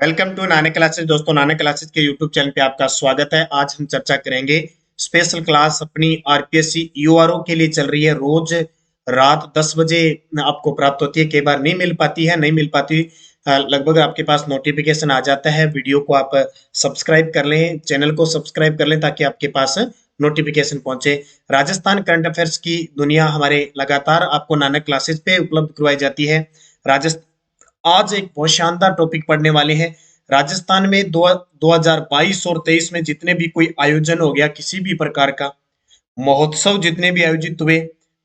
Welcome to Nanak classes. दोस्तों, Nanak classes के YouTube channel पे आपका स्वागत है। आज हम चर्चा करेंगे स्पेशल क्लास अपनी आरपीएससी यूआरओ के लिए चल रही है। रोज रात 10 बजे आपको प्राप्त होती है। कई बार नहीं मिल पाती है, नहीं मिल पाती। लगभग आपके पास नोटिफिकेशन आ जाता है। वीडियो को आप सब्सक्राइब कर लें, चैनल को सब्सक्राइब कर लें ताकि आपके पास नोटिफिकेशन पहुंचे। राजस्थान करंट अफेयर्स की दुनिया हमारे लगातार आपको नानक क्लासेस पे उपलब्ध करवाई जाती है। राजस्थान आज एक बहुत शानदार टॉपिक पढ़ने वाले हैं। राजस्थान में 2022 और 23 में जितने भी कोई आयोजन हो गया, किसी भी प्रकार का महोत्सव जितने भी आयोजित हुए,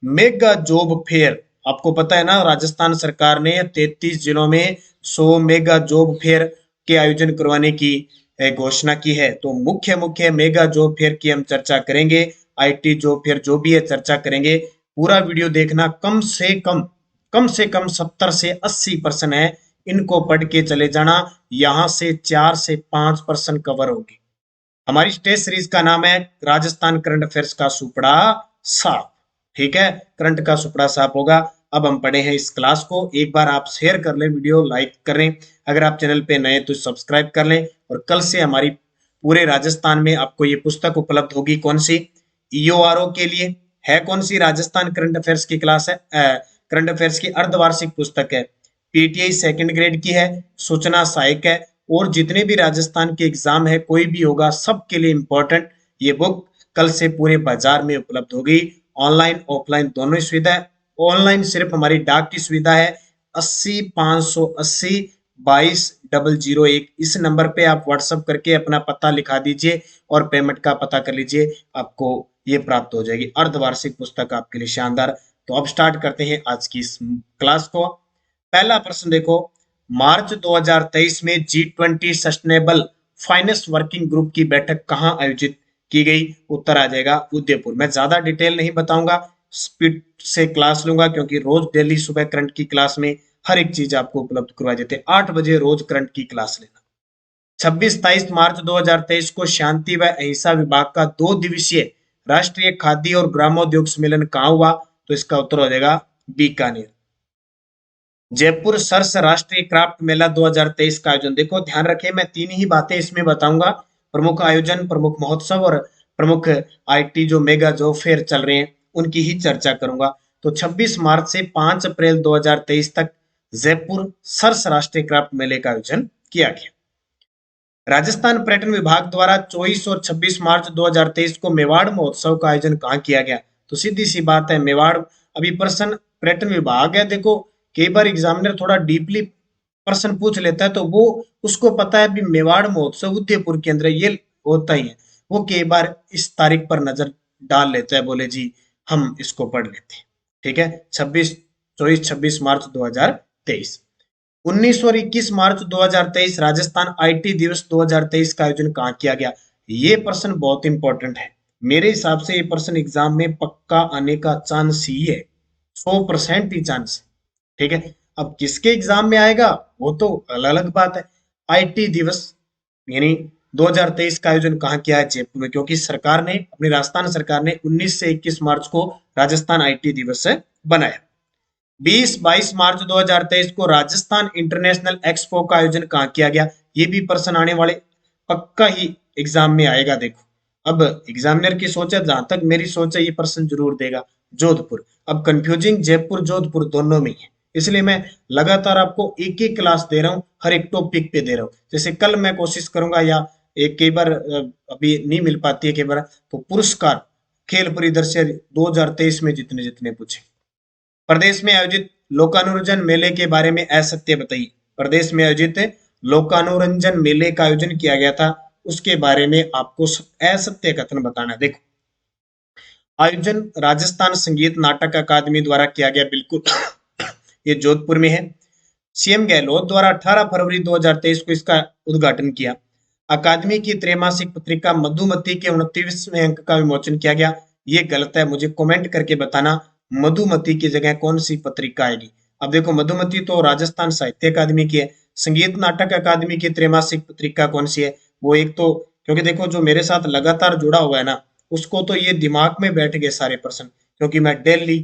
मेगा जॉब फेयर, आपको पता है ना, राजस्थान सरकार ने 33 जिलों में 100 मेगा जॉब फेयर के आयोजन करवाने की घोषणा की है। तो मुख्य मुख्य मेगा जॉब फेयर की हम चर्चा करेंगे। आईटी जॉब फेयर जो भी है चर्चा करेंगे। पूरा वीडियो देखना। कम से कम 70 से 80% है, इनको पढ़ के चले जाना। यहां से 4 से 5% कवर होगी। हमारी टेस्ट सीरीज का नाम है राजस्थान करंट अफेयर्स का सुपड़ा साफ। ठीक है, करंट का सुपड़ा साफ होगा। अब हम पढ़े हैं इस क्लास को। एक बार आप शेयर कर लें, वीडियो लाइक कर लें। अगर आप चैनल पे नए तो सब्सक्राइब कर लें। और कल से हमारी पूरे राजस्थान में आपको ये पुस्तक उपलब्ध होगी। कौन सी? ईओआरओ के लिए है। कौन सी? राजस्थान करंट अफेयर्स की क्लास है। करंट अफेयर्स की अर्धवार्षिक पुस्तक है। पीटीआई सेकंड ग्रेड की है। सूचना सहायक है। और जितने भी राजस्थान के एग्जाम है, कोई भी होगा, सबके लिए इंपॉर्टेंट ये बुक कल से पूरे बाजार में उपलब्ध होगी। ऑनलाइन ऑफलाइन दोनों ही सुविधा है। ऑनलाइन सिर्फ हमारी डाक की सुविधा है। 80 580 22 001 इस नंबर पे आप व्हाट्सएप करके अपना पता लिखा दीजिए और पेमेंट का पता कर लीजिए। आपको ये प्राप्त हो जाएगी अर्धवार्षिक पुस्तक, आपके लिए शानदार। तो अब स्टार्ट करते हैं आज की इस क्लास को। पहला प्रश्न देखो, मार्च 2023 में G20 sustainable finance working group की बैठक कहां आयोजित की गई? उत्तर आ जाएगा उदयपुर। मैं ज्यादा डिटेल नहीं बताऊंगा, स्पीड से क्लास लूंगा, क्योंकि रोज डेली सुबह करंट की क्लास में हर एक चीज आपको उपलब्ध करवा देते हैं। 8 बजे रोज करंट की क्लास लेना। 26-23 मार्च 2023 को शांति व अहिंसा विभाग का 2 दिवसीय राष्ट्रीय खाद्य और ग्रामोद्योग सम्मेलन कहां हुआ? तो इसका उत्तर हो जाएगा बीकानेर। जयपुर सरस राष्ट्रीय क्राफ्ट मेला 2023 का आयोजन। देखो ध्यान रखें, मैं 3 ही बातें इसमें बताऊंगा। प्रमुख आयोजन, प्रमुख महोत्सव और प्रमुख आईटी जो मेगा जो फेयर चल रहे हैं उनकी ही चर्चा करूंगा। तो 26 मार्च से 5 अप्रैल 2023 तक जयपुर सरस राष्ट्रीय क्राफ्ट मेले का आयोजन किया गया। राजस्थान पर्यटन विभाग द्वारा 24 और 26 मार्च 2023 को मेवाड़ महोत्सव का आयोजन कहाँ किया गया? तो सीधी सी बात है, मेवाड़। अभी प्रश्न पर्यटन विभाग है। देखो कई बार एग्जामिनर थोड़ा डीपली प्रश्न पूछ लेता है, तो वो उसको पता है भी मेवाड़ महोत्सव उदयपुर के अंदर ये होता ही है। वो कई बार इस तारीख पर नजर डाल लेता है, बोले जी हम इसको पढ़ लेते हैं। ठीक है, 26 मार्च 2023। 19 और 21 मार्च 2023 राजस्थान आईटी दिवस 2023 का आयोजन कहाँ किया गया? ये प्रश्न बहुत इंपॉर्टेंट है। मेरे हिसाब से ये प्रश्न एग्जाम में पक्का आने का चांस ही है, 100% ही चांस है। ठीक है, अब किसके एग्जाम में आएगा वो तो अलग अलग बात है। आईटी दिवस यानी 2023 का आयोजन कहाँ किया है? जयपुर में, क्योंकि सरकार ने, अपनी राजस्थान सरकार ने 19 से 21 मार्च को राजस्थान आईटी दिवस बनाया। 20-22 मार्च 2023 को राजस्थान इंटरनेशनल एक्सपो का आयोजन कहाँ किया गया? ये भी प्रश्न आने वाले पक्का ही एग्जाम में आएगा। देखो अब एग्जामिनर की सोच है, जहां तक मेरी सोच है ये प्रश्न जरूर देगा। जोधपुर। अब कंफ्यूजिंग जयपुर जोधपुर दोनों में है, इसलिए मैं लगातार आपको एक एक क्लास दे रहा हूँ, हर एक टॉपिक पे दे रहा हूँ। जैसे कल मैं कोशिश करूंगा, या एक कई बार अभी नहीं मिल पाती है कई बार, तो पुरस्कार खेल परिदृश्य 2023 में जितने जितने पूछे। प्रदेश में आयोजित लोकानुरंजन मेले के बारे में असत्य बताइए। प्रदेश में आयोजित लोकानुरंजन मेले का आयोजन किया गया था, उसके बारे में आपको असत्य कथन बताना है। देखो, आयोजन राजस्थान संगीत नाटक अकादमी द्वारा किया गया, बिल्कुल ये जोधपुर में है। सीएम गहलोत द्वारा 18 फरवरी 2023 को इसका उद्घाटन किया। अकादमी की त्रैमासिक पत्रिका मधुमती के 29वें अंक का विमोचन किया गया। ये गलत है, मुझे कमेंट करके बताना मधुमती की जगह कौन सी पत्रिका आएगी। अब देखो, मधुमती तो राजस्थान साहित्य अकादमी की है। संगीत नाटक अकादमी की त्रैमासिक पत्रिका कौन सी है? वो एक तो, क्योंकि देखो जो मेरे साथ लगातार जुड़ा हुआ है ना, उसको तो ये दिमाग में बैठ गए सारे प्रश्न, क्योंकि मैं डेली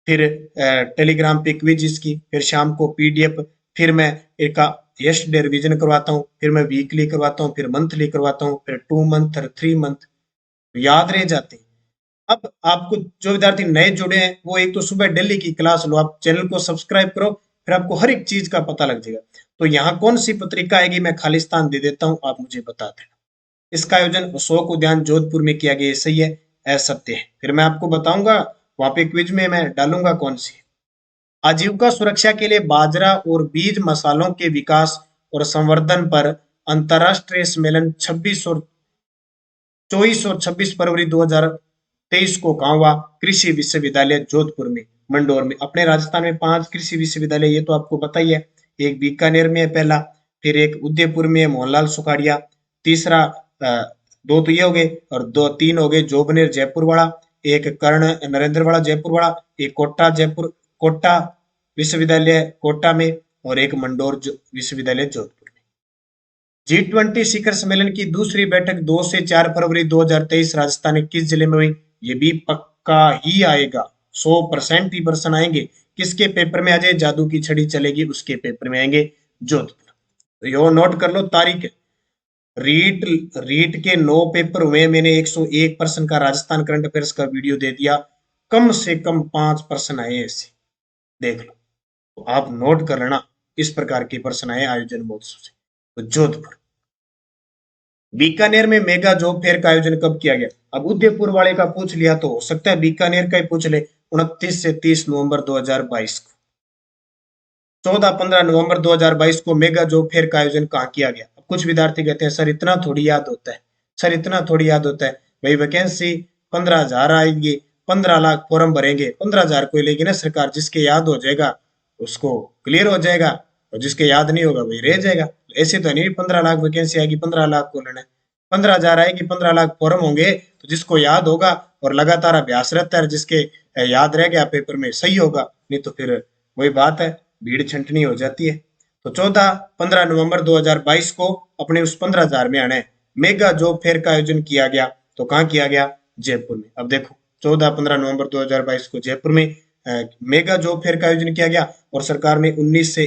फिर टेलीग्राम पे क्विज की, फिर शाम को पीडीएफ, फिर मैं एक यस्टरडे रिवीजन करवाता हूँ, फिर मैं वीकली करवाता हूँ, फिर मंथली करवाता हूँ, फिर 2 मंथ और 3 मंथ, याद रह जाते हैं। अब आपको जो विद्यार्थी नए जुड़े हैं वो एक तो सुबह डेली की क्लास लो, आप चैनल को सब्सक्राइब करो, फिर आपको हर एक चीज का पता लग जाएगा। तो यहाँ कौन सी पत्रिका आएगी, मैं खालिस्तान दे देता हूँ, आप मुझे बता देना। इसका आयोजन अशोक उद्यान जोधपुर में किया गया, सही है, असत्य है। फिर मैं आपको बताऊंगा वहां पे क्विज में मैं डालूंगा कौन सी। आजीविका सुरक्षा के लिए बाजरा और बीज मसालों के विकास और संवर्धन पर अंतर्राष्ट्रीय सम्मेलन 24 और 26 फरवरी 2023 को कहा हुआ, कृषि विश्वविद्यालय जोधपुर में, मंडोर में। अपने राजस्थान में 5 कृषि विश्वविद्यालय, ये तो आपको पता ही है। एक बीकानेर में है पहला, फिर एक उदयपुर में है मोहनलाल सुखाड़िया, तीसरा दो तो ये हो गए, और दो तीन हो गए जोबनेर जयपुर वाला, एक कर्ण नरेंद्र वाला जयपुर वाला, एक कोटा जयपुर कोटा विश्वविद्यालय कोटा में, और एक मंडोर विश्वविद्यालय जोधपुर में। G20 शिखर सम्मेलन की दूसरी बैठक 2 से 4 फरवरी 2023 राजस्थान के किस जिले में हुई, ये भी पक्का ही आएगा, 100% ही पर्सन आएंगे। किसके पेपर में आ जाए, जादू की छड़ी चलेगी उसके पेपर में आएंगे, जोधपुर। तो यो नोट कर लो तारीख। रीट रीट के 9 पेपर हुए, मैंने 101% का राजस्थान करंट अफेयर्स का वीडियो दे दिया, कम से कम 5% आए ऐसे, देख लो। तो आप नोट कर लेना, इस प्रकार के प्रश्न आए आयोजन महोत्सव से। तो जोधपुर। बीकानेर में मेगा जॉब फेयर का आयोजन कब किया गया, अब उदयपुर वाले का पूछ लिया तो हो सकता है बीकानेर का ही पूछ ले। 29 से 30 नवंबर 2022 को, 14-15 नवंबर 2022 को मेगा जॉब फेयर का आयोजन कहाँ किया गया। अब कुछ विद्यार्थी कहते हैं सर इतना थोड़ी याद होता है, सर इतना थोड़ी याद होता है। भाई वैकेंसी 15,000 आएगी, 15 लाख फॉर्म भरेंगे, 15,000 कोई लेगी ना सरकार, जिसके याद हो जाएगा उसको क्लियर हो जाएगा, और जिसके याद नहीं होगा वही रह जाएगा। ऐसे तो नहीं 15 लाख वैकेंसी आएगी 15 लाख को लेना है, 15,000 आएगी 15 लाख फॉर्म होंगे, तो जिसको याद होगा और लगातार अभ्यास रहता है, जिसके याद रह गया पेपर में सही होगा, नहीं तो फिर वही बात है, भीड़ छंटनी हो जाती है। तो 14-15 नवंबर 2022 को अपने उस 15,000 में आने मेगा जॉब फेयर का आयोजन किया गया। तो कहाँ किया गया, जयपुर में। अब देखो 14-15 नवंबर 2022 को जयपुर में मेगा जॉब फेयर का आयोजन किया गया, और सरकार ने 19 से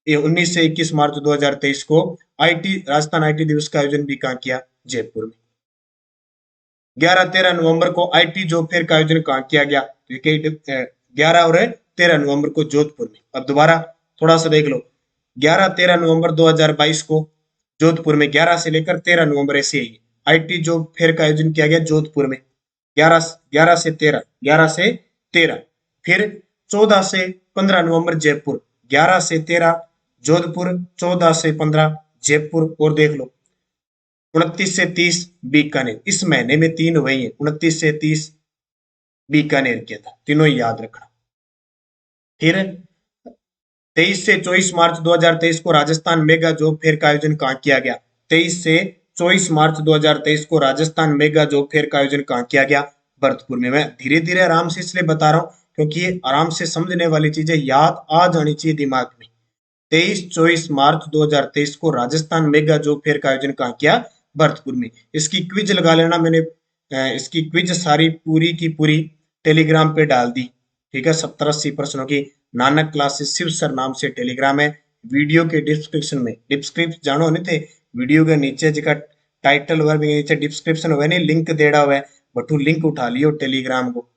21 मार्च 2023 को राजस्थान आईटी दिवस का आयोजन भी कहाँ किया, जयपुर में। 11-13 नवंबर को आईटी जॉब फेयर का आयोजन कहाँ किया गया, 11 और 13 नवंबर को जोधपुर में। अब दोबारा थोड़ा सा देख लो, 11-13 नवंबर 2022 को जोधपुर में, 11 से लेकर 13 नवंबर ऐसे ही आईटी जॉब फेयर का आयोजन किया गया जोधपुर में। 11 से 13, फिर 14 से 15 नवंबर जयपुर, 11 से 13 जोधपुर, 14 से 15 जयपुर, और देख लो 29 से 30 बीकानेर। इस महीने में 3 हुए हैं, 29 से 30 बीकानेर किया था, तीनों ही याद रखना। फिर 23 से 24 मार्च 2023 को राजस्थान मेगा जॉब फेयर का आयोजन कहाँ किया गया, 23 से 24 मार्च 2023 को राजस्थान मेगा जॉब फेयर का आयोजन कहाँ किया गया, भरतपुर में। मैं धीरे धीरे आराम से इसलिए बता रहा हूँ क्योंकि ये आराम से समझने वाली चीजें याद आ जानी चाहिए दिमाग में। 23-24 मार्च 2023 को राजस्थान मेगा जॉब फेयर का आयोजन कहाँ किया, भरतपुर में। इसकी क्विज लगा लेना, मैंने इसकी क्विज सारी पूरी की पूरी टेलीग्राम पे डाल दी, ठीक है, 70-80 प्रश्नों की। नानक क्लासेस शिव सर नाम से टेलीग्राम है, वीडियो के डिस्क्रिप्शन में, डिस्क्रिप्शन जानो नहीं थे, वीडियो के नीचे जगह टाइटल वर्ग के नीचे डिस्क्रिप्शन हुआ नहीं, लिंक देड़ा हुआ है, बटू लिंक उठा लियो टेलीग्राम को।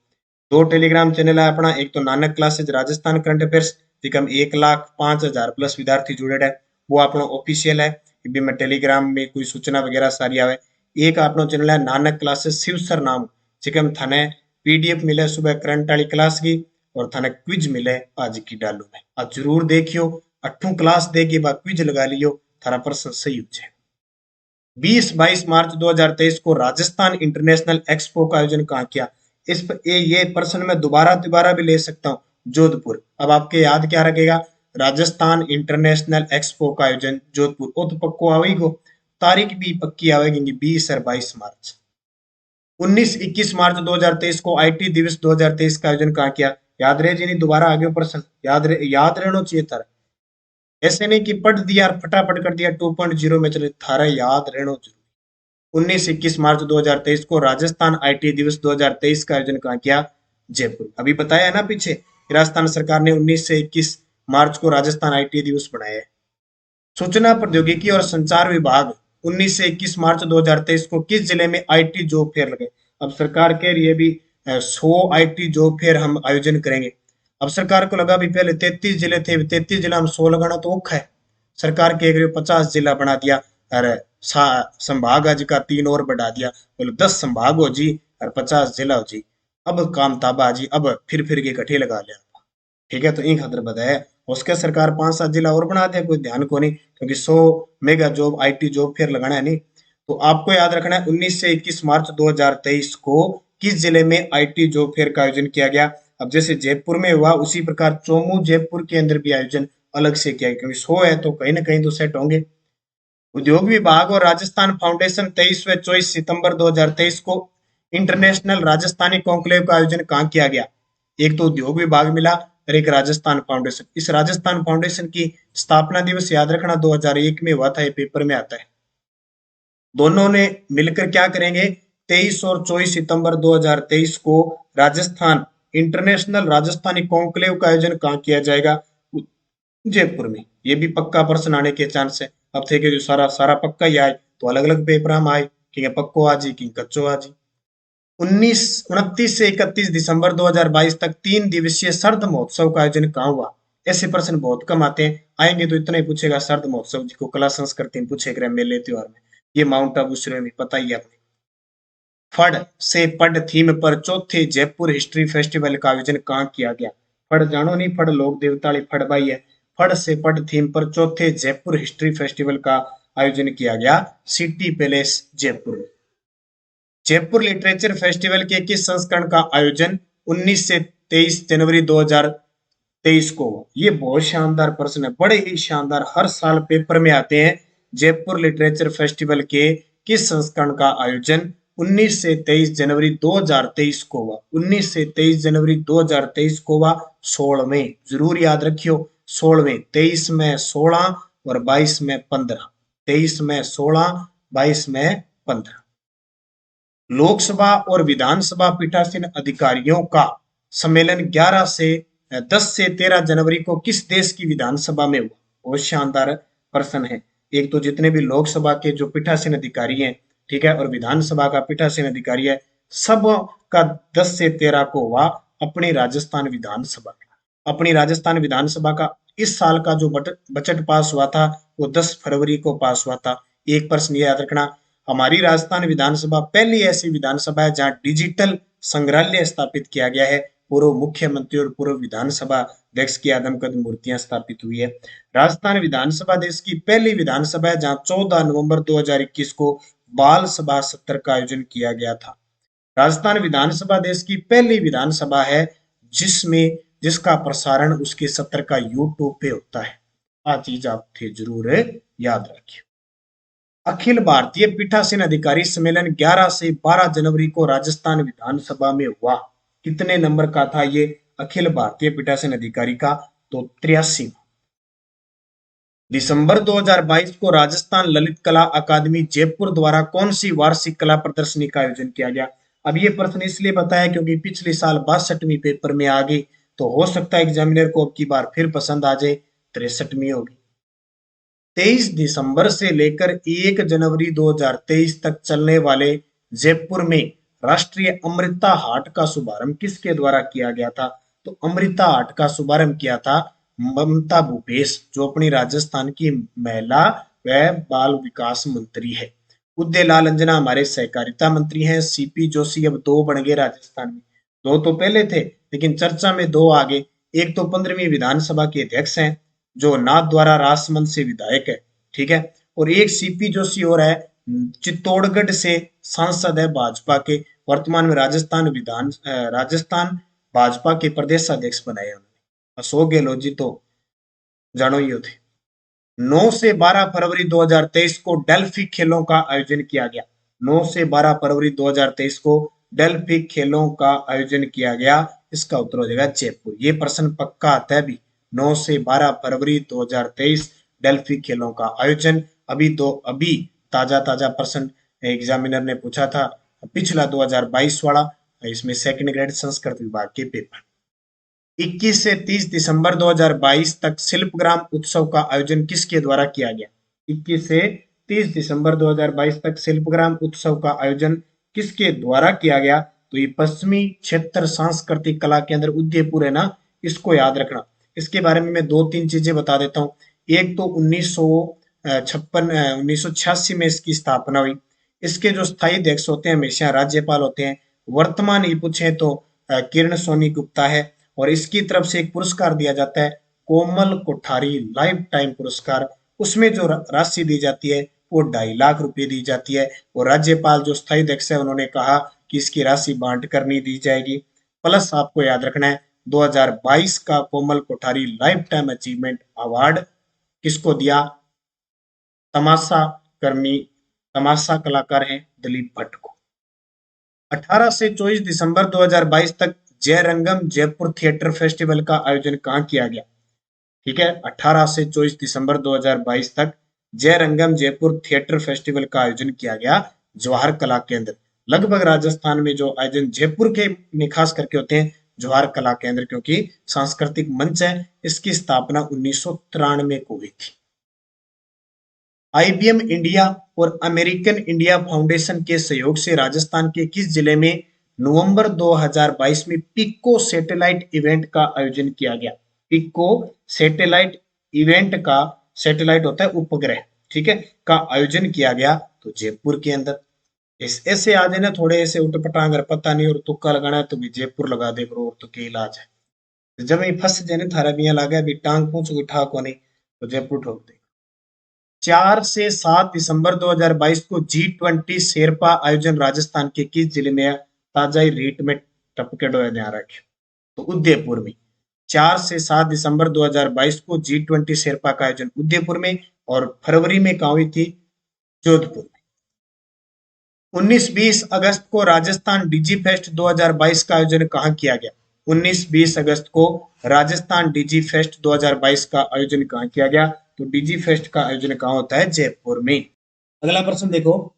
2 टेलीग्राम चैनल है अपना, एक तो Nanak classes Rajasthan current affairs, जिकम 1,05,000 प्लस विद्यार्थी जुड़े है, वो अपना ऑफिशियल है, भी मैं टेलीग्राम में कोई सूचना वगैरह सारी आवे। एक अपना चैनल है नानक क्लासेस शिव सर नाम, जिकम थाने पीडीएफ मिले सुबह करंट वाली क्लास की, और थाने क्विज मिले आज की डालू में। आज जरूर देखियो, 8वीं क्लास देगी बाद क्विज लगा लियो, थारा प्रश्न सही हो जाए। 20-22 मार्च 2023 को राजस्थान इंटरनेशनल एक्सपो का आयोजन कहाँ किया। ये प्रश्न मैं दोबारा भी ले सकता हूँ, जोधपुर। अब आपके याद क्या रखेगा, राजस्थान इंटरनेशनल एक्सपो का आयोजन जोधपुर। वो तो पक्को आवेगी को, तारीख भी पक्की आवेगी 20 और 22 मार्च। 19-21 मार्च 2023 को आईटी दिवस 2023 का आयोजन कहाँ किया, याद रहे जी नहीं, दोबारा आगे प्रश्न याद रहना चाहिए तारा, ऐसे नहीं कि पढ़ दिया और फटाफट कर दिया 2.0 में चले, थारा याद रहना जरूरी। 19-21 मार्च 2023 को राजस्थान आईटी दिवस 2023 का आयोजन कहाँ किया, जयपुर। अभी बताया है ना पीछे, राजस्थान सरकार ने 19 से 21 मार्च को राजस्थान आईटी दिवस बनाया है। सूचना प्रौद्योगिकी और संचार विभाग 19 से 21 मार्च 2023 को किस जिले में आईटी जॉब फेयर लगे। अब सरकार कह रही है भी 100 आईटी जॉब फेयर हम आयोजन करेंगे। अब सरकार को लगा भी पहले 33 जिले थे, 33 जिला हम 100 लगाना तो औखा है। सरकार कह रही है 50 जिला बना दिया और संभाग आज का 3 और बढ़ा दिया, बोले 10 संभाग हो जी और 50 जिला हो जी। अब काम ताबा जी, अब फिर के इकट्ठे लगा लिया। ठीक है, तो इन खतर बताया उसके सरकार 5-7 जिला और बना दिया, कोई ध्यान को नहीं, क्योंकि 100 mega job IT job fair लगाना है नहीं। तो आपको याद रखना है 19 से 21 मार्च 2023 को किस जिले में आईटी जॉब फेयर का आयोजन किया गया। अब जैसे जयपुर में हुआ उसी प्रकार चोमू जयपुर के अंदर भी आयोजन अलग से किया गया, क्योंकि 100 है तो कहीं ना कहीं तो सेट होंगे। उद्योग विभाग और राजस्थान फाउंडेशन 23 व 24 सितंबर 2023 को इंटरनेशनल राजस्थानी कॉन्क्लेव का आयोजन कहाँ किया गया। एक तो उद्योग विभाग मिला और एक राजस्थान फाउंडेशन। इस राजस्थान फाउंडेशन की स्थापना दिवस याद रखना 2001 में हुआ था, ये पेपर में आता है। दोनों ने मिलकर क्या करेंगे, 23 और 24 सितंबर 2023 को राजस्थान इंटरनेशनल राजस्थानी कॉन्क्लेव का आयोजन कहाँ किया जाएगा, जयपुर में। ये भी पक्का प्रश्न आने के चांस है। अब थे कि जो सारा सारा पक्का ही आए तो अलग अलग पेपर हम आए कि पक्को आज ही कि कच्चो आज ही। 29 से 31 दिसंबर 2022 तक 3 दिवसीय शरद महोत्सव का आयोजन कहाँ हुआ। ऐसे प्रश्न बहुत कम आते हैं, आएंगे तो इतना ही पूछेगा शरद महोत्सव जिसको कला संस्कृति में पूछे गए मेले त्योहार में। ये माउंट आबू श्रेणी में पता ही है अपने। फड़ से पड थीम पर चौथे जयपुर हिस्ट्री फेस्टिवल का आयोजन कहाँ किया गया। फड़ जानो नहीं, फड़ लोक देवता फड़ बाई है। फड़ से पड थीम पर चौथे जयपुर हिस्ट्री फेस्टिवल का आयोजन किया गया सिटी पैलेस जयपुर में। जयपुर लिटरेचर फेस्टिवल के किस संस्करण का आयोजन 19 से 23 जनवरी 2023 को। ये बहुत शानदार प्रश्न है, बड़े ही शानदार, हर साल पेपर में आते हैं। जयपुर लिटरेचर फेस्टिवल के किस संस्करण का आयोजन 19 से 23 जनवरी 2023 को हुआ। 19 से 23 जनवरी 2023 को हुआ 16वें, जरूर याद रखियो 16वें। 23 में 16 और 22 में 15। 23 में 16, 22 में 15। लोकसभा और विधानसभा पीठासीन अधिकारियों का सम्मेलन 10 से 13 जनवरी को किस देश की विधानसभा में हुआ। बहुत शानदार प्रश्न है। एक तो जितने भी लोकसभा के जो पीठासीन अधिकारी हैं, ठीक है, और विधानसभा का पीठासीन अधिकारी है, सब का 10 से 13 को हुआ अपनी राजस्थान विधानसभा। अपनी राजस्थान विधानसभा का इस साल का जो बजट पास हुआ था वो 10 फरवरी को पास हुआ था। एक प्रश्न याद रखना, हमारी राजस्थान विधानसभा पहली ऐसी विधानसभा है जहां डिजिटल संग्रहालय स्थापित किया गया है। पूर्व मुख्यमंत्री और पूर्व विधानसभा अध्यक्ष की आदमकद मूर्तियां स्थापित हुई है। राजस्थान विधानसभा देश की पहली विधानसभा है जहां 14 नवंबर 2021 को बाल सभा सत्र का आयोजन किया गया था। राजस्थान विधानसभा देश की पहली विधानसभा है जिसका प्रसारण उसके सत्र का यूट्यूब पे होता है। आ चीज आप थे जरूर याद रखिए। अखिल भारतीय पीठासीन अधिकारी सम्मेलन 11 से 12 जनवरी को राजस्थान विधानसभा में हुआ। कितने नंबर का था ये अखिल भारतीय पीठासीन अधिकारी का, तो 83। दिसंबर 2022 को राजस्थान ललित कला अकादमी जयपुर द्वारा कौन सी वार्षिक कला प्रदर्शनी का आयोजन किया गया। अब ये प्रश्न इसलिए बताया क्योंकि पिछले साल 62वीं पेपर में आ गई, तो हो सकता है एग्जामिनर को अब की बार फिर पसंद आ जाए, 63वीं होगी। 23 दिसंबर से लेकर 1 जनवरी 2023 तक चलने वाले जयपुर में राष्ट्रीय अमृता हाट का शुभारंभ किसके द्वारा किया गया था। तो अमृता हाट का शुभारंभ किया था ममता भूपेश, जो अपनी राजस्थान की महिला व बाल विकास मंत्री है। उदयलाल अंजना हमारे सहकारिता मंत्री हैं। सीपी जोशी अब 2 बन गए राजस्थान में, 2 तो पहले थे लेकिन चर्चा में 2 आ गए। एक तो 15वीं विधानसभा के अध्यक्ष हैं जो नाथ द्वारा राजसमंद से विधायक है, ठीक है, और एक सीपी जोशी और है चित्तौड़गढ़ से सांसद है भाजपा के, वर्तमान में राजस्थान भाजपा के प्रदेश अध्यक्ष बनाए उन्होंने। अशोक गहलोत जी तो जानो ही थे। 9 से 12 फरवरी 2023 को डेल्फी खेलों का आयोजन किया गया। 9 से 12 फरवरी 2023 को डेल्फी खेलों का आयोजन किया गया। इसका उत्तर हो जाएगा जयपुर। ये प्रश्न पक्का आता है भी, 9 से 12 फरवरी 2023 डेल्फी खेलों का आयोजन। अभी ताजा प्रश्न एग्जामिनर ने पूछा था पिछला 2022 वाला, इसमें सेकंड ग्रेड संस्कृत विभाग के पेपर। 21 से 30 दिसंबर 2022 तक शिल्पग्राम उत्सव का आयोजन किसके द्वारा किया गया? 21 से 30 दिसंबर 2022 तक शिल्पग्राम उत्सव का आयोजन किसके द्वारा किया गया? तो ये पश्चिमी क्षेत्र सांस्कृतिक कला केंद्र उदयपुर है ना, इसको याद रखना। इसके बारे में मैं दो तीन चीजें बता देता हूँ। एक तो 1986 में इसकी स्थापना हुई। इसके जो स्थायी अध्यक्ष होते हैं हमेशा राज्यपाल होते हैं। वर्तमान ये पूछे तो किरण सोनी गुप्ता है। और इसकी तरफ से एक पुरस्कार दिया जाता है, कोमल कोठारी लाइफ टाइम पुरस्कार। उसमें जो राशि दी जाती है वो 2.5 लाख रुपए दी जाती है। और राज्यपाल जो स्थायी अध्यक्ष है उन्होंने कहा कि इसकी राशि बांट कर नहीं दी जाएगी। प्लस आपको याद रखना है 2022 का Komal Kothari life time achievement award किसको दिया? तमाशा कर्मी, तमाशा कलाकार हैं दिलीप भट्ट को। 18 से 24 दिसंबर 2022 तक जयरंगम जयपुर थिएटर फेस्टिवल का आयोजन कहाँ किया गया? ठीक है, 18 से 24 दिसंबर 2022 तक जयरंगम जयपुर थिएटर फेस्टिवल का आयोजन किया गया जवाहर कला केंद्र। लगभग राजस्थान में जो आयोजन जयपुर के में खास करके होते हैं जवाहर कला केंद्र, क्योंकि सांस्कृतिक मंच है। इसकी स्थापना 1993 को हुई थी। आईबीएम इंडिया और अमेरिकन इंडिया फाउंडेशन के सहयोग से राजस्थान के किस जिले में नवंबर 2022 में पिको सैटेलाइट इवेंट का आयोजन किया गया? पिको सैटेलाइट इवेंट का, सैटेलाइट होता है उपग्रह, ठीक है, का आयोजन किया गया तो जयपुर के अंदर। ऐसे आ जाए ना थोड़े ऐसे उठपटांग, अगर पता नहीं और तुक्का लगाना है तो भी जयपुर लगा दे करो, और तो क्या इलाज है। जब ये फंस जाए थारा बिया लगा भी टांग पूछ उठा को नहीं तो जयपुर ठोक दे। 4 से 7 दिसंबर 2022 को G20 शेरपा आयोजन राजस्थान के किस जिले में है? ताजा ही रीट में टपके डोया ध्यान रखे तो उदयपुर में। 4 से 7 दिसंबर 2022 को G20 शेरपा का आयोजन उदयपुर में, और फरवरी में कहाँ हुई थी? जोधपुर में। 19-20 अगस्त को राजस्थान डिजी फेस्ट 2022 का आयोजन कहाँ किया गया? 19-20 अगस्त को राजस्थान डिजी फेस्ट 2022 का आयोजन कहाँ किया गया? तो डिजी फेस्ट का आयोजन कहाँ होता है? जयपुर में। अगला प्रश्न देखो,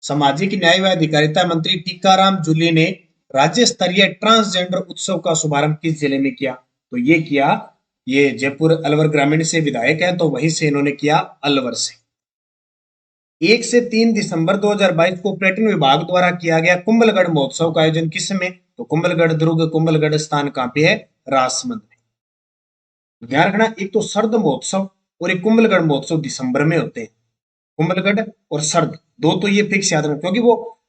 सामाजिक न्याय व अधिकारिता मंत्री टीकाराम जूली ने राज्य स्तरीय ट्रांसजेंडर उत्सव का शुभारंभ किस जिले में किया? तो ये किया, ये जयपुर अलवर ग्रामीण से विधायक है तो वहीं से इन्होंने किया, अलवर से। 1 से 3 दिसंबर 2022 को पर्यटन विभाग द्वारा किया गया कुंभलगढ़ महोत्सव का आयोजन किस में? तो कुंभलगढ़ दुर्ग, कुंभलगढ़ स्थान कहाँ पे है? राजसमंद में। ध्यान रखना, एक तो सर्द महोत्सव और एक कुंभलगढ़ महोत्सव दिसंबर में होते हैं। कुंभलगढ़ और सर्द दो तो ये फिक्स याद रखना, क्योंकि वो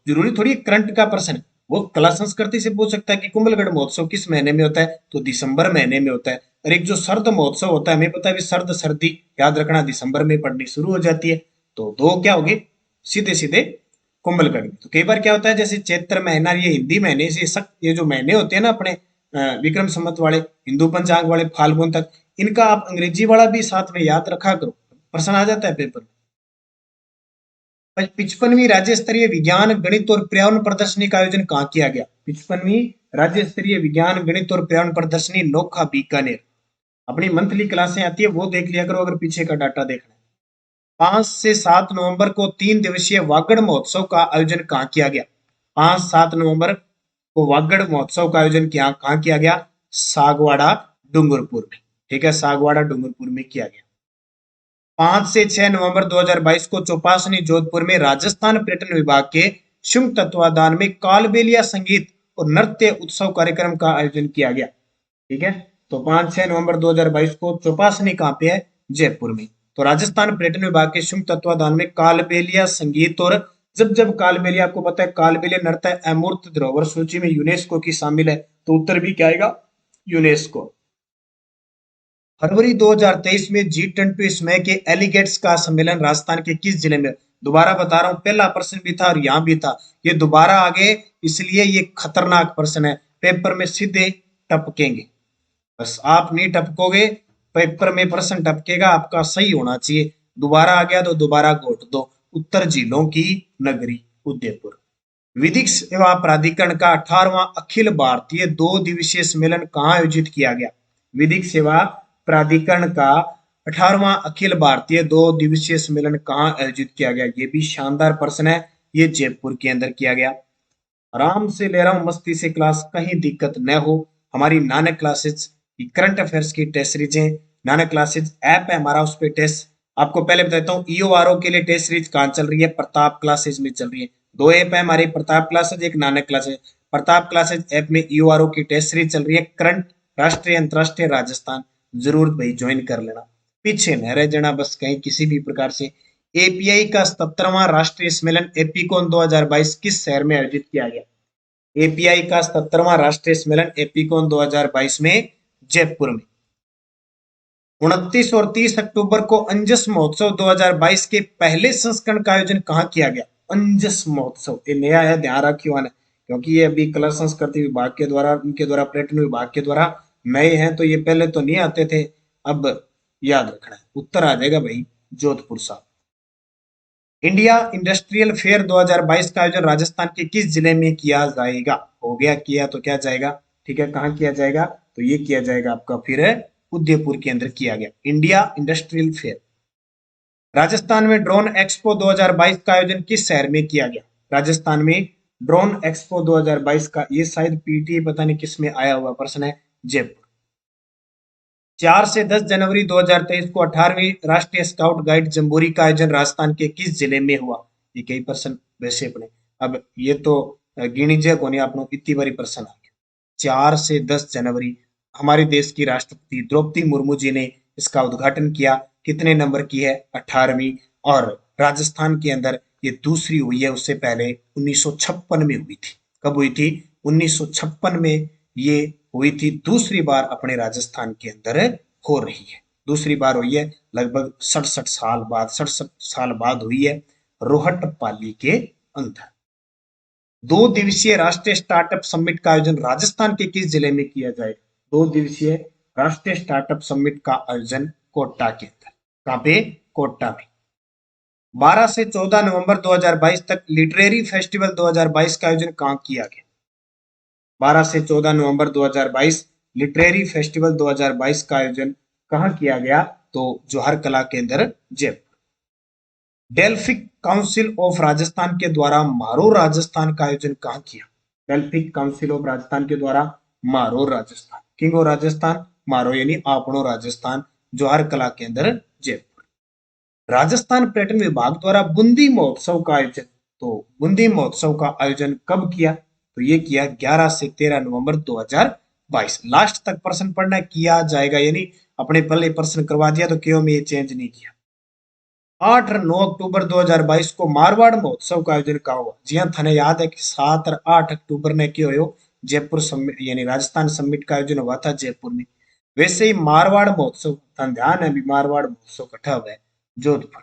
जरूरी थोड़ी करंट का प्रश्न है, वो कला संस्कृति से पूछ सकता है कि कुंभलगढ़ महोत्सव किस महीने में होता है? तो दिसंबर महीने में होता है। और एक जो सर्द महोत्सव होता है, हमें पता है सर्द सर्दी याद रखना दिसंबर में पड़नी शुरू हो जाती है, तो दो क्या होगी? सीधे सीधे कुंभलगढ़ में। तो कई बार क्या होता है, जैसे चैत्र महीना, ये हिंदी महीने से ये जो महीने होते हैं ना अपने विक्रम संवत वाले, हिंदू पंचांग वाले, फाल्गुन तक, इनका आप अंग्रेजी वाला भी साथ में याद रखा करो, प्रश्न आ जाता है पेपर में। 55वीं राज्य स्तरीय विज्ञान गणित और पर्यावरण प्रदर्शनी का आयोजन कहाँ किया गया? 55वीं राज्य स्तरीय विज्ञान गणित और पर्यावरण प्रदर्शनी नोखा बीकानेर। अपनी मंथली क्लासें आती है वो देख लिया करो अगर पीछे का डाटा देखना है। 5 से 7 नवंबर को 3 दिवसीय वागड़ महोत्सव का आयोजन कहाँ किया गया? 5-7 नवंबर को वागड़ महोत्सव का आयोजन कहाँ किया गया? सागवाड़ा डूंगरपुर में। ठीक है, सागवाड़ा डूंगरपुर में किया गया। 5 से 6 नवंबर 2022 को चौपासनी जोधपुर में राजस्थान पर्यटन विभाग के संयुक्त तत्वाधान में कालबेलिया संगीत और नृत्य उत्सव कार्यक्रम का आयोजन किया गया। ठीक है, तो 5-6 नवंबर 2022 को चौपासनी कहाँ पे है? जयपुर में। तो राजस्थान पर्यटन विभाग के संयुक्त तत्वाधान में कालबेलिया संगीत, और जब कालबेलिया, आपको पता है कालबेलिया नृत्य अमूर्त धरोहर सूची में यूनेस्को की शामिल है, तो उत्तर भी क्या आएगा? यूनेस्को। फरवरी 2023 में G20 समय के एलिगेट्स का सम्मेलन राजस्थान के किस जिले में? दोबारा बता रहा हूं, पहला प्रश्न भी था और यहां भी था, ये दोबारा आगे, इसलिए ये खतरनाक प्रश्न है, पेपर में सीधे टपकेंगे। बस आप नहीं टपकोगे, पेपर में प्रश्न टपकेगा, आपका सही होना चाहिए। दोबारा आ गया तो दोबारा घोट दो। उत्तर जिलों की नगरी उदयपुर। विधिक सेवा प्राधिकरण का 18वां अखिल भारतीय 2 दिवसीय सम्मेलन कहाँ आयोजित किया गया? विधिक सेवा प्राधिकरण का 18वां अखिल भारतीय 2 दिवसीय सम्मेलन कहाँ आयोजित किया गया? ये भी शानदार प्रश्न है, ये जयपुर के अंदर किया गया। आराम से ले रहा हूं, मस्ती से क्लास, कहीं दिक्कत न हो, हमारी नानक क्लासेज की करंट अफेयर्स की टेस्ट सीरीज है। नानक क्लासेज ऐप है हमारा, उस पर टेस्ट आपको पहले बताता हूँ। ईओआरओ के लिए टेस्ट सीरीज कहाँ चल रही है? प्रताप क्लासेज में चल रही है। दो ऐप है हमारे, प्रताप क्लासेज, एक Nanak classes. Pratap classes app में ईओआरओ की टेस्ट सीरीज चल रही है, करंट, राष्ट्रीय, अंतरराष्ट्रीय, राजस्थान। जरूर भाई ज्वाइन कर लेना, पीछे न रह जाना बस कहीं किसी भी प्रकार से। एपीआई का 77वां राष्ट्रीय सम्मेलन एपीकॉन 2022 किस शहर में आयोजित किया गया? एपीआई का 77वां राष्ट्रीय सम्मेलन एपीकॉन 2022 में जयपुर में। 29 और 30 अक्टूबर को अंजस महोत्सव 2022 के पहले संस्करण का आयोजन कहाँ किया गया? अंजस महोत्सव ये नया है, ध्यान रखियो आने, क्योंकि ये अभी कला संस्कृति विभाग के द्वारा, उनके द्वारा, पर्यटन विभाग के द्वारा नए हैं, तो ये पहले तो नहीं आते थे। अब याद रखना है, उत्तर आ जाएगा भाई जोधपुर साहब। इंडिया इंडस्ट्रियल फेयर 2022 का आयोजन राजस्थान के किस जिले में किया जाएगा? हो गया किया तो क्या जाएगा, ठीक है, कहाँ किया जाएगा? तो ये किया जाएगा आपका फिर उदयपुर के अंदर किया गया इंडिया इंडस्ट्रियल फेयर। राजस्थान में ड्रोन एक्सपो 2022 का आयोजन किस शहर में किया गया? राजस्थान में ड्रोन एक्सपो 2022 का, ये शायद पीटीए पता नहीं किस में आया हुआ प्रश्न है, जयपुर। 4 से 10 जनवरी 2023 को 18वीं राष्ट्रीय स्काउट गाइड जम्बोरी का आयोजन राजस्थान के किस जिले में हुआ? ये कई प्रश्न वैसे अपने, अब ये तो गिणिजय को नहीं, आपको इतनी बारी प्रश्न आ गया। 4 से 10 जनवरी हमारे देश की राष्ट्रपति द्रौपदी मुर्मू जी ने इसका उद्घाटन किया। कितने नंबर की है? 18वीं। और राजस्थान के अंदर ये दूसरी हुई है, उससे पहले 1956 में हुई थी। कब हुई थी? 1956 में ये हुई थी। दूसरी बार अपने राजस्थान के अंदर हो रही है, दूसरी बार हुई है, लगभग 67 साल बाद हुई है, रोहटपाली के अंदर। 2 दिवसीय राष्ट्रीय स्टार्टअप समिट का आयोजन राजस्थान के किस जिले में किया जाएगा? 2 दिवसीय राष्ट्रीय स्टार्टअप समिट का आयोजन कोटा के अंदर। कहां पे? कोटा में। 12 से 14 नवंबर 2022 तक लिटरेरी फेस्टिवल 2022 का आयोजन कहां किया गया? 12 से 14 नवंबर 2022 लिटरेरी फेस्टिवल 2022 का आयोजन कहां किया गया? तो जौहर कला केंद्र, Jaipur. Delphic council of Rajasthan के द्वारा मारो राजस्थान का आयोजन कहां किया? डेल्फिक काउंसिल ऑफ राजस्थान के द्वारा मारो राजस्थान, किंगो राजस्थान, मारो यानी आपनो राजस्थान, जौहर कला केंद्र, जयपुर। राजस्थान पर्यटन विभाग द्वारा बूंदी महोत्सव का आयोजन, तो बूंदी महोत्सव का आयोजन कब किया? तो ये किया 11 से 13 नवंबर 2022। लास्ट तक प्रश्न पढ़ना, किया जाएगा यानी अपने पहले प्रश्न करवा दिया तो क्यों में ये चेंज नहीं किया। 8 और 9 अक्टूबर 2022 को मारवाड़ महोत्सव का आयोजन कहा हुआ? जी हाँ, थाने याद है कि 7 और 8 अक्टूबर ने क्यों हो जयपुर समिट यानी राजस्थान समिट का आयोजन हुआ था जयपुर में। वैसे ही मारवाड़ महोत्सव, ध्यान है, मारवाड़ महोत्सव कटा हुआ है जोधपुर।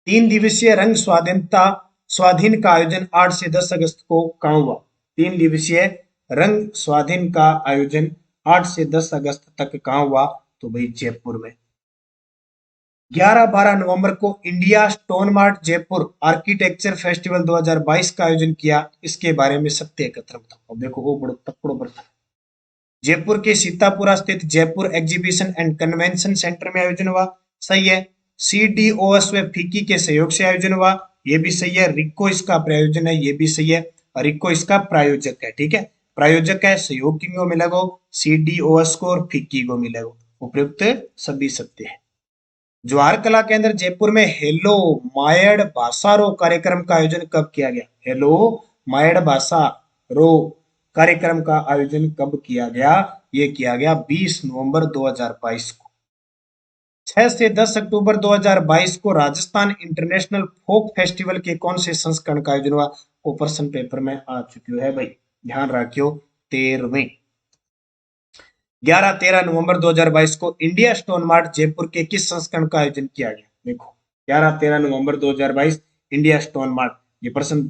3 दिवसीय रंग स्वाधीनता स्वाधीन का आयोजन 8 से 10 अगस्त को कहाँ हुआ? 3 दिवसीय रंग स्वाधीन का आयोजन 8 से 10 अगस्त तक कहाँ हुआ? तो भाई जयपुर में। 11-12 नवंबर को India stone mart Jaipur architecture festival 2022 का आयोजन किया, इसके बारे में सत्य एकत्र बताओ। देखो वो बड़ो तकड़ो प्रश्न। जयपुर के सीतापुरा स्थित Jaipur exhibition and convention centre में आयोजन हुआ, सही है। सीडीओएस व फिक्की के सहयोग से आयोजन हुआ, ये भी सही है। रिक्को इसका प्रायोजन है, ये भी सही है। और रिक्को इसका प्रायोजक है, ठीक है, प्रायोजक है, सहयोग किंगो मिलेगा, सीडीओएस को और फिक्की को मिलेगा। उपयुक्त सभी सत्य है। जवाहर कला केंद्र जयपुर में हेलो मायड़ भाषा रो कार्यक्रम का आयोजन कब किया गया? हेलो मायड़ भाषा रो कार्यक्रम का आयोजन कब किया गया? ये किया गया 20 नवंबर 2022 को। 6 से 10 अक्टूबर 2022 को राजस्थान इंटरनेशनल फोक फेस्टिवल के कौन से संस्करण का आयोजन हुआ? वो प्रश्न पेपर में आ चुकी है भाई, ध्यान रखियो। 13वें। 11-13 नवंबर 2022 को इंडिया स्टोन मार्ट जयपुर के किस संस्करण का आयोजन किया गया? देखो 11-13 नवंबर 2022 इंडिया स्टोन मार्ट, ये प्रश्न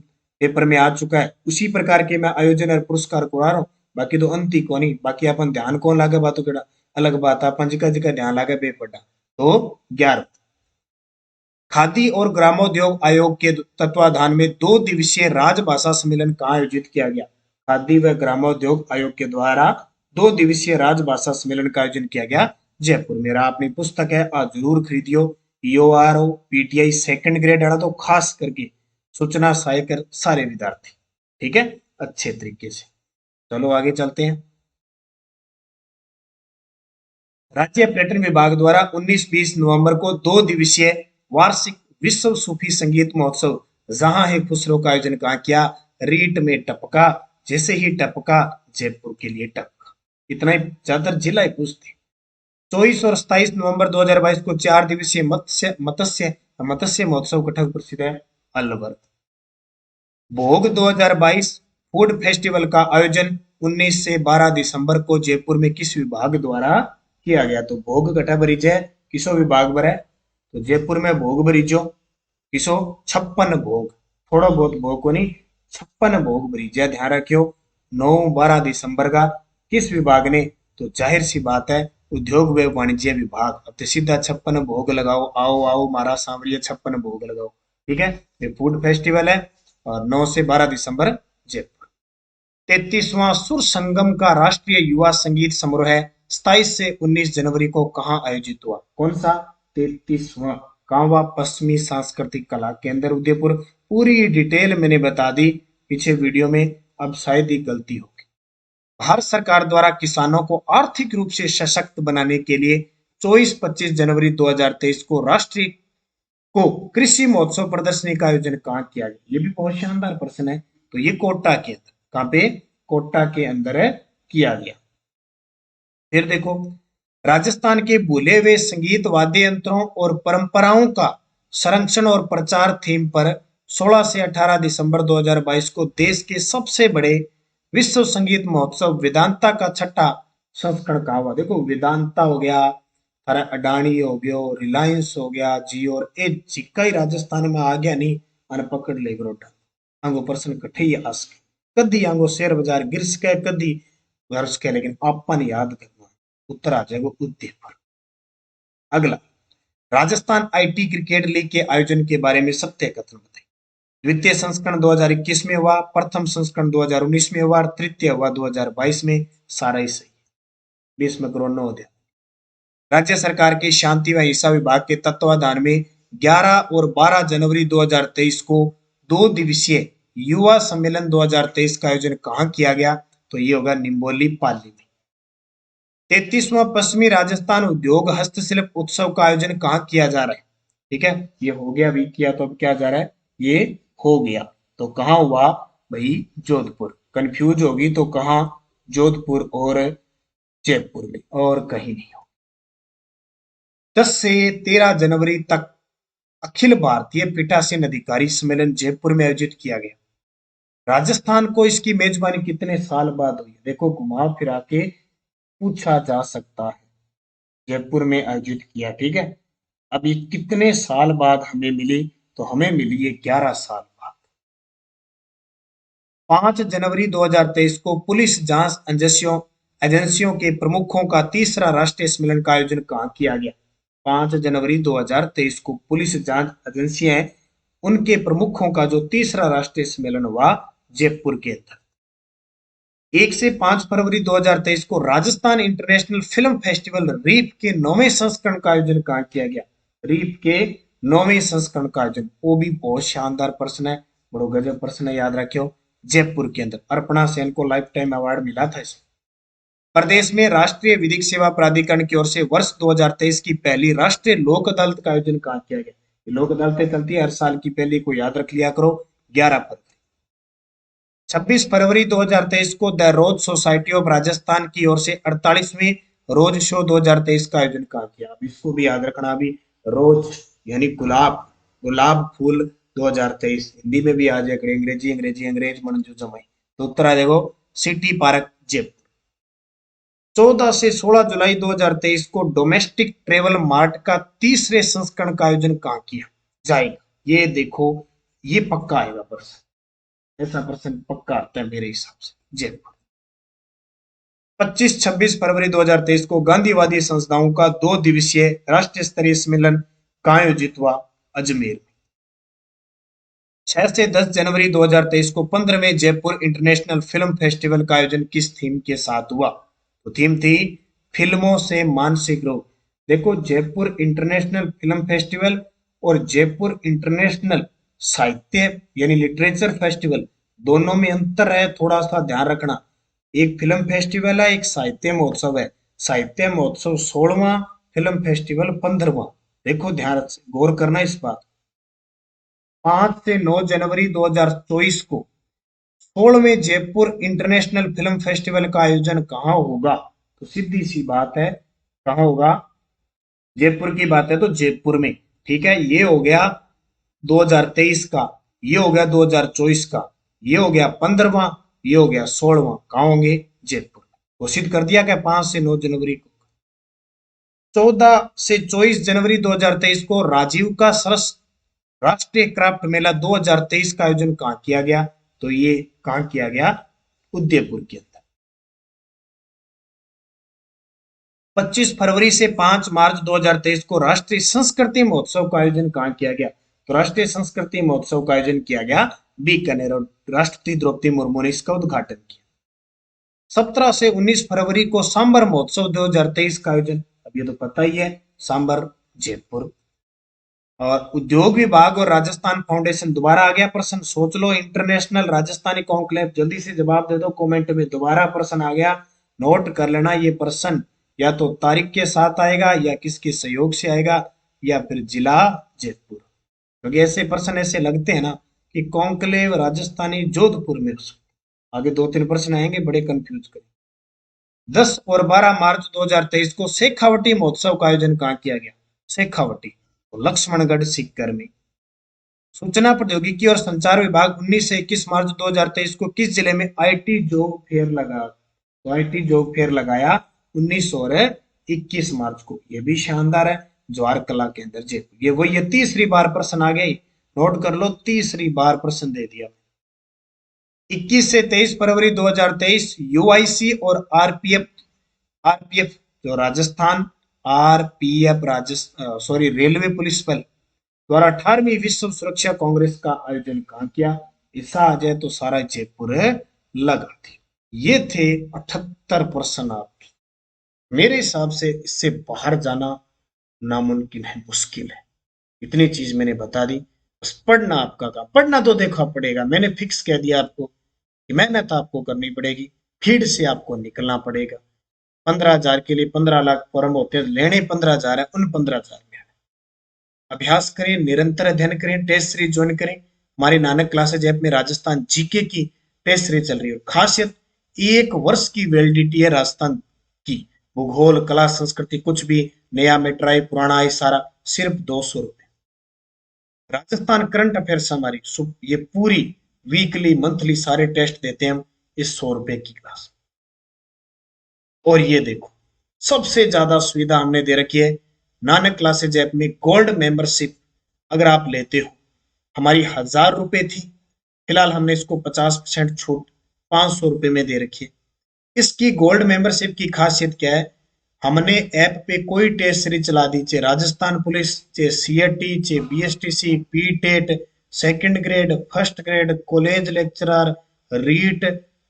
पेपर में आ चुका है। उसी प्रकार के मैं आयोजन और पुरस्कार को आ रहा हूँ, बाकी तो अंत ही को नहीं। बाकी अपन ध्यान कौन लागे बातों केड़ा अलग बात, अपन जिका जिका ध्यान लागे बेपड़ा। तो 11। खादी और ग्रामोद्योग आयोग के तत्वाधान में 2 दिवसीय राजभाषा सम्मेलन कहाँ आयोजित किया गया? खादी व ग्रामोद्योग आयोग के द्वारा 2 दिवसीय राजभाषा सम्मेलन का आयोजन किया गया जयपुर। मेरा अपनी पुस्तक है, आज जरूर खरीदियो। ईओआरओ पीटीआई सेकंड ग्रेड वाला तो खास करके सूचना सहायक सारे विद्यार्थी, ठीक है, अच्छे तरीके से। चलो आगे चलते हैं। राज्य पर्यटन विभाग द्वारा 19-20 नवंबर को 2 दिवसीय वार्षिक विश्व सूफी संगीत महोत्सव जहां है खुसरो का आयोजन कहाँ किया? रीट में टपका, जैसे ही टपका जयपुर के लिए टपका। इतना ही ज्यादा जिला ही पूछते। 24 और 27 नवंबर 2022 को 4 दिवसीय मत्स्य मत्स्य मत्स्य महोत्सव कटक प्रसिद्ध है अलवर। भोग 2022 फूड फेस्टिवल का आयोजन 19 से 12 दिसंबर को जयपुर में किस विभाग द्वारा किया गया? तो भोग कटा बरीज है किसो विभाग पर है? तो जयपुर में भोग बरीजो किसो 56 भोग, थोड़ा बहुत भोग को नहीं, 56 भोग बरीजा, ध्यान रखियो। 9-12 दिसंबर का किस विभाग ने? तो जाहिर सी बात है उद्योग व वाणिज्य विभाग। अब तो सीधा 56 भोग लगाओ, आओ आओ मारा सांवरिया 56 भोग लगाओ। ठीक है, ये फूड फेस्टिवल है और 9 से 12 दिसंबर जयपुर। 33वां सुर संगम का राष्ट्रीय युवा संगीत समारोह है 27 से 19 जनवरी को कहाँ आयोजित हुआ? कौन सा? 33वां कांवा पश्चिमी सांस्कृतिक कला केंद्र उदयपुर। पूरी डिटेल मैंने बता दी पीछे वीडियो में, अब शायद ही गलती होगी। भारत सरकार द्वारा किसानों को आर्थिक रूप से सशक्त बनाने के लिए 24-25 जनवरी 2023 को राष्ट्रीय को कृषि महोत्सव प्रदर्शनी का आयोजन कहाँ किया गया? ये भी बहुत शानदार प्रश्न है। तो ये कोटा के अंदर, कहाँ पे? कोटा के अंदर किया गया। फिर देखो, राजस्थान के भूले हुए संगीत वाद्य यंत्रों और परंपराओं का संरक्षण और प्रचार थीम पर 16 से 18 दिसंबर 2022 को देश के सबसे बड़े विश्व संगीत महोत्सव वेदांता का छठा संस्करण कहा हुआ? देखो, वेदांता हो गया, थारा अडानी हो गया, रिलायंस हो गया, जियो, और ए जिक्का ही राजस्थान में आ गया नहीं अन पकड़ ले गरोटा आंगो पर्सन कठे ही आस के कदी आंगो शेयर बाजार गिर सके कदी वर्ष के, लेकिन आपन याद करना उत्तर आ जाएगा उदयपुर। अगला, राजस्थान आईटी क्रिकेट लीग के आयोजन के बारे में सत्य कथन बताइए। द्वितीय संस्करण 2021 में हुआ, प्रथम संस्करण 2019 में हुआ, तृतीय हुआ 2022 में। सारा ही सही, 20 में कोरोना हो गया। राज्य सरकार के शांति व हिंसा विभाग के तत्वाधान में 11 और 12 जनवरी 2023 को 2 दिवसीय युवा सम्मेलन 2023 का आयोजन कहाँ किया गया? तो ये होगा निम्बोली पाली में। 33वां पश्चिमी राजस्थान उद्योग हस्तशिल्प उत्सव का आयोजन कहाँ किया जा रहा है? ठीक है, ये हो गया अभी किया, तो अब क्या जा रहा है? ये हो गया, तो कहाँ हुआ भाई? जोधपुर। कंफ्यूज होगी तो कहाँ? जोधपुर और जयपुर में, और कहीं नहीं हो। 10 से 13 जनवरी तक अखिल भारतीय पीठासीन अधिकारी सम्मेलन जयपुर में आयोजित किया गया। राजस्थान को इसकी मेजबानी कितने साल बाद हुई? देखो, घुमा फिरा के पूछा जा सकता है। जयपुर में आयोजित किया, ठीक है। अब ये कितने साल बाद हमें मिली? तो हमें मिली है 11 साल बाद। 5 जनवरी 2023 को पुलिस जांच एजेंसियों एजेंसियों के प्रमुखों का तीसरा राष्ट्रीय सम्मेलन का आयोजन कहाँ किया गया? 5 जनवरी 2023 को पुलिस जांच एजेंसियां हैं, उनके प्रमुखों का जो तीसरा राष्ट्रीय सम्मेलन हुआ जयपुर के अंदर। 1 से 5 फरवरी 2023 को राजस्थान इंटरनेशनल फिल्म फेस्टिवल रीप के 9वें संस्करण का आयोजन कहाँ किया गया? रीप के 9वें संस्करण का आयोजन, वो भी बहुत शानदार प्रश्न है, बड़ो गजब प्रश्न है, याद रखियो। जयपुर के अंदर अर्पणा सेन को लाइफ टाइम अवार्ड मिला था इसमें। प्रदेश में राष्ट्रीय विधिक सेवा प्राधिकरण की ओर से वर्ष 2023 की पहली राष्ट्रीय लोक अदालत का आयोजन कहाँ किया गया? लोक अदालतें चलती है हर साल की, पहली को याद रख लिया करो, 11 फरवरी। 26 फरवरी 2023 को the rose society of Rajasthan की ओर से 48वीं रोज शो 2023 का आयोजन कहाँ किया? अब इसको भी याद रखना, अभी रोज यानी गुलाब, गुलाब फूल 2023 हिंदी में भी आ जाएगा, अंग्रेजी अंग्रेजी अंग्रेज मंजू जमाई, तो उत्तर आ जाएगा सिटी पार्क जयपुर। 14 से 16 जुलाई 2023 को डोमेस्टिक ट्रेवल मार्ट का तीसरे संस्करण का आयोजन कहाँ किया जाएगा? ये देखो, ये पक्का आएगा प्रश्न, ऐसा प्रश्न पक्का आता है मेरे हिसाब से। जयपुर। 25-26 फरवरी 2023 को गांधीवादी संस्थाओं का 2 दिवसीय राष्ट्रीय स्तरीय सम्मेलन कहाँ आयोजित हुआ? अजमेर में। 6 से 10 जनवरी 2023 को 15वें जयपुर इंटरनेशनल फिल्म फेस्टिवल का आयोजन किस थीम के साथ हुआ? तो थीम थी फिल्मों से मानसिक रोग। देखो, जयपुर इंटरनेशनल फिल्म फेस्टिवल और जयपुर इंटरनेशनल साहित्य यानी लिटरेचर फेस्टिवल, दोनों में अंतर है, थोड़ा सा ध्यान रखना। एक फिल्म फेस्टिवल है, एक साहित्य महोत्सव है। साहित्य महोत्सव 16वां, फिल्म फेस्टिवल 15वां। देखो ध्यान से गौर करना इस बात। 5 से 9 जनवरी 2024 को 16वें जयपुर इंटरनेशनल फिल्म फेस्टिवल का आयोजन कहाँ होगा? तो सीधी सी बात है, कहाँ होगा? जयपुर की बात है तो जयपुर में। ठीक है, ये हो गया 2023 का, ये हो गया 2024 का, ये हो गया 15वां, ये हो गया 16वां। कहाँ होंगे? जयपुर। घोषित कर दिया क्या 5 से 9 जनवरी को? 14 से 24 जनवरी 2023 को राजीव का सरस राष्ट्रीय क्राफ्ट मेला 2023 का आयोजन कहाँ किया गया? तो ये कहाँ किया गया? उदयपुर के अंदर। 25 फरवरी से 5 मार्च 2023 को राष्ट्रीय संस्कृति महोत्सव का आयोजन कहाँ किया गया? तो राष्ट्रीय संस्कृति महोत्सव का आयोजन किया गया बीकानेर, और राष्ट्रपति द्रौपदी मुर्मू ने इसका उद्घाटन किया। 17 से 19 फरवरी को सांबर महोत्सव 2023 का आयोजन, अब ये तो पता ही है, सांबर जयपुर। और उद्योग विभाग और राजस्थान फाउंडेशन, दोबारा आ गया प्रश्न, सोच लो, इंटरनेशनल राजस्थानी कॉन्क्लेव, जल्दी से जवाब दे दो कमेंट में, दोबारा प्रश्न आ गया, नोट कर लेना ये प्रश्न, या तो तारीख के साथ आएगा, या किसके सहयोग से आएगा, या फिर जिला जयपुर। क्योंकि ऐसे प्रश्न ऐसे लगते हैं ना कि कॉन्क्लेव राजस्थानी जोधपुर में हो सकता है। आगे 2-3 प्रश्न आएंगे बड़े कंफ्यूज करें। 10 और 12 मार्च 2023 को शेखावटी महोत्सव का आयोजन कहाँ किया गया? शेखावटी, तो लक्ष्मणगढ़ सीकर में। सूचना प्रौद्योगिकी और संचार विभाग 19 से 21 मार्च 2023 को किस जिले में आईटी जॉब फेयर लगा? तो आईटी जॉब फेयर लगाया 19 और 21 मार्च को। ये भी शानदार है, जवाहर कला केंद्र जयपुर। ये वही है, तीसरी बार प्रश्न आ गई, नोट कर लो, तीसरी बार प्रश्न दे दिया। 21 से 23 फरवरी 2023 यूआईसी और आरपीएफ, आरपीएफ जो Rajasthan, RPF Rajasthan, sorry, railway police बल द्वारा 18वीं विश्व सुरक्षा कांग्रेस का आयोजन कहाँ किया? ऐसा आ जाए तो सारा जयपुर लगा थी। ये थे 78 प्रश्न आपके। मेरे हिसाब से इससे बाहर जाना नामुमकिन है, मुश्किल है। इतनी चीज मैंने बता दी, बस पढ़ना आपका काम। पढ़ना तो देखा पड़ेगा, मैंने फिक्स कह दिया आपको कि मेहनत आपको करनी पड़ेगी, फील्ड से आपको निकलना पड़ेगा। 15,000 के लिए 15 लाख फॉर्म होते हैं, लेने 15,000 है, उन 15,000 में अभ्यास करें, निरंतर अध्ययन करें, टेस्ट सीरीज ज्वाइन करें। हमारी नानक क्लासेज ऐप में राजस्थान जीके की टेस्ट सीरीज चल रही है। खासियत 1 वर्ष की वैलिडिटी है राजस्थान की। भूगोल, कला, संस्कृति, कुछ भी नया मेट्राई पुराना है, सारा सिर्फ 200 रुपए। राजस्थान करंट अफेयर्स हमारी ये पूरी वीकली मंथली सारे टेस्ट देते हैं हम इस 100 रुपए की क्लास। और ये देखो, सबसे ज्यादा सुविधा हमने दे रखी है नानक क्लासेज ऐप में। गोल्ड मेंबरशिप अगर आप लेते हो, हमारी 1,000 रुपए थी, फिलहाल हमने इसको 50% छूट 500 रुपए में दे रखी है। इसकी गोल्ड मेंबरशिप की खासियत क्या है? हमने ऐप पे कोई टेस्ट सीरीज चला दी, चाहे राजस्थान पुलिस, चाहे सीएटी, चाहे BSTC, PTET, second grade, first grade, college lecturer, REET,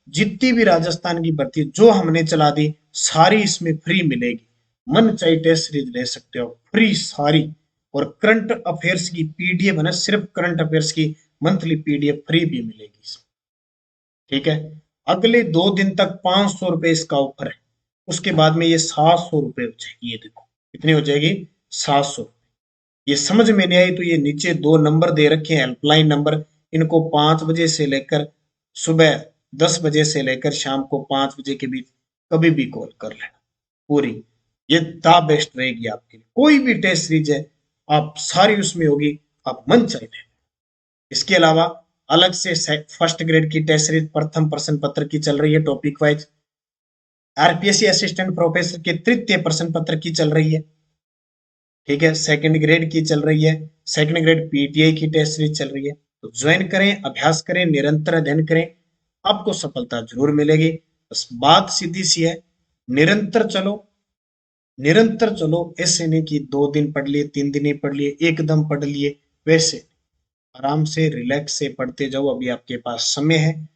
जितनी भी राजस्थान की भर्ती जो हमने चला दी, सारी इसमें फ्री मिलेगी। मन चाहे टेस्ट सीरीज ले सकते हो, फ्री सारी। और करंट अफेयर्स की पीडीएफ है ना, सिर्फ करंट अफेयर्स की मंथली पीडीएफ फ्री भी मिलेगी इसमें। ठीक है, अगले 2 दिन तक 500 रुपए इसका ऑफर है, उसके बाद में ये 700 रुपए हो जाएगी। ये देखो कितनी हो जाएगी, 700। ये समझ में नहीं आई तो ये नीचे 2 नंबर दे रखे हैं, हेल्पलाइन नंबर, इनको 5 बजे से लेकर सुबह 10 बजे से लेकर शाम को 5 बजे के बीच कभी भी कॉल कर लेना। पूरी ये द बेस्ट रहेगी आपके लिए। कोई भी टेस्ट सीरीज है आप सारी उसमें होगी, आप मन चाहिए। इसके अलावा अलग से फर्स्ट ग्रेड की टेस्ट सीरीज प्रथम प्रश्न पत्र की चल रही है topic wise. RPSC assistant professor के तृतीय प्रश्न पत्र की चल रही है। ठीक है, सेकंड ग्रेड की चल रही है, सेकंड ग्रेड पीटीआई की टेस्ट सीरीज चल रही है। तो ज्वाइन करें, अभ्यास करें, निरंतर अध्ययन करें, आपको सफलता जरूर मिलेगी। बस बात सीधी सी है, निरंतर चलो, निरंतर चलो। ऐसे नहीं कि 2 दिन पढ़ लिए, 3 दिन ही पढ़ लिए, एकदम पढ़ लिए, वैसे आराम से रिलैक्स से पढ़ते जाओ। अभी आपके पास समय है,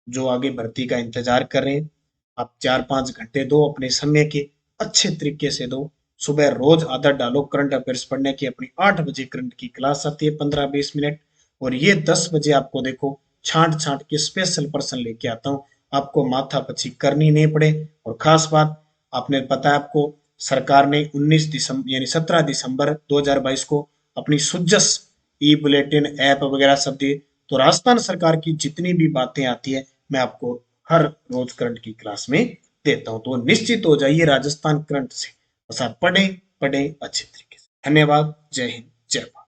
जो आगे भर्ती का इंतजार कर रहे हैं, आप 4-5 घंटे दो अपने समय के, अच्छे तरीके से दो। सुबह रोज आदत डालो करंट अफेयर्स पढ़ने की। अपनी 8 बजे करंट की क्लास आती है 15-20 मिनट, और ये 10 बजे आपको देखो छांट छांट के स्पेशल पर्सन लेके आता हूँ, आपको माथापच्ची करनी नहीं पड़े। और खास बात, आपने पता है आपको, सरकार ने 19 दिसंबर यानी 17 दिसंबर 2022 को अपनी सुजस ई बुलेटिन ऐप वगैरह सब दिए। तो राजस्थान सरकार की जितनी भी बातें आती है मैं आपको हर रोज करंट की क्लास में देता हूं। तो निश्चित हो जाइए राजस्थान करंट से, बस आप पढ़ें पढ़ें अच्छे तरीके से। धन्यवाद। जय हिंद, जय भारत।